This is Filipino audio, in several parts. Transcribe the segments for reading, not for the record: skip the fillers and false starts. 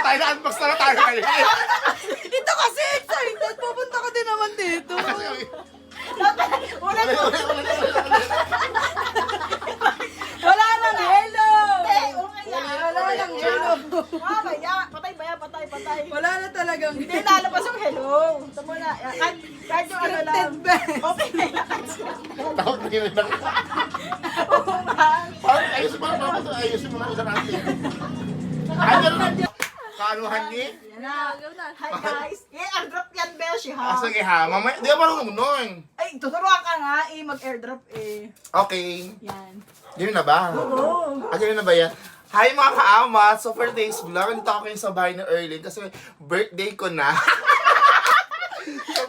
tayo na unbox na tayo ngayon. Ito kasi excited. Pupunta ka din naman dito. Ulit. Wala nang hello. Wala nang hello. Patay. Wala na talagang Hindi, lalabas yung hello. Ito muna. Kahit yung ano lang. Okay na yan. Takot na yun lang. Parang ayusin mo na ito. Ayusin mo na isa natin. Ay, gano'n na. Kaanuhan niya? Yan na. Hi guys. I-airdrop yan, Beshi, ha? Sige ha, mamaya. Di ba marunong nun? Ay, tuturuan ka nga mag-airdrop eh. Okay. Yan. Yun na ba? Oo. Yun na ba yan? Hi mga kaama! So for today's vlog, nandito ako kayo sa bahay ni Erlyn kasi birthday ko na. So,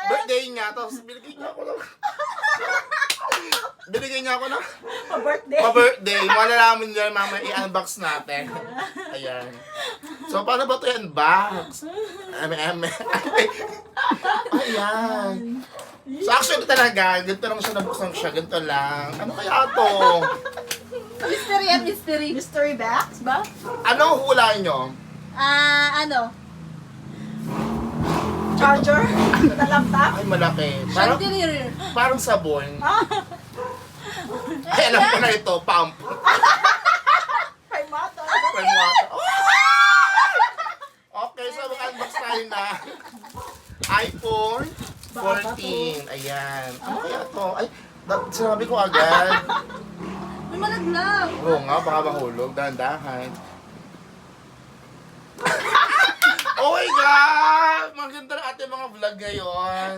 birthday niya, tapos binigay niya ako ng... binigay niya ako ng... Pa-birthday. Pa-birthday. Malalaman niya mamaya i-unbox natin. Ayan. So paano ba ito i-unbox? Ayan. So actually talaga, ganito lang siya nabuksan siya, ganito lang. Ano kaya ito? mystery and mystery. Mystery box ba? Ano ang hula nyo? Ano? Charger? Na laptop? Ay, malaki. Parang, Chandelier. parang sabon. Ay, alam ko na ito, pump. Kay Mata. Friend water. Okay, so mag-unbox tayo na iPhone 14. Ayan. Ano kaya ito? Ay, sinabi ko agad. May malaglag. Oo nga, baka mahulog. Dahan-dahan. Oh my God! Maganda na ating mga vlog ngayon.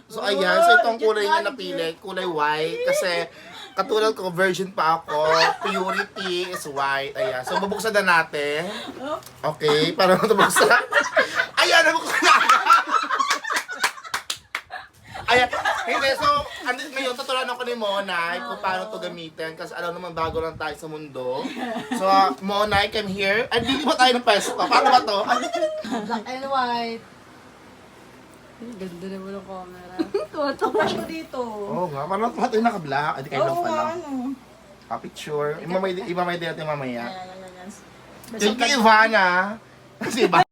So ayan, so itong kulay niya napili, kulay white. Kasi katulad ko, virgin pa ako. Purity is white. Ayan, so bubuksan na natin. Okay, para matubuksan. Ayan, nabuksan na agad. Ayan, hindi, so, ngayon, tuturuan ako ni Monay kung paano to gamitin kasi alam naman bago lang tayo sa mundo. So, Monay, come here. Ay, hindi ba tayo ng pesto? Paano ba to? Black and white. Ganda naman ang camera. Tumatakot ko dito. Oo nga, parang tayo naka-black. Ay, di kayo lang Oo pala. nga, ano. Picture. Imamay din natin mamaya. Yan. Thank you, Ivana. Si Ivana.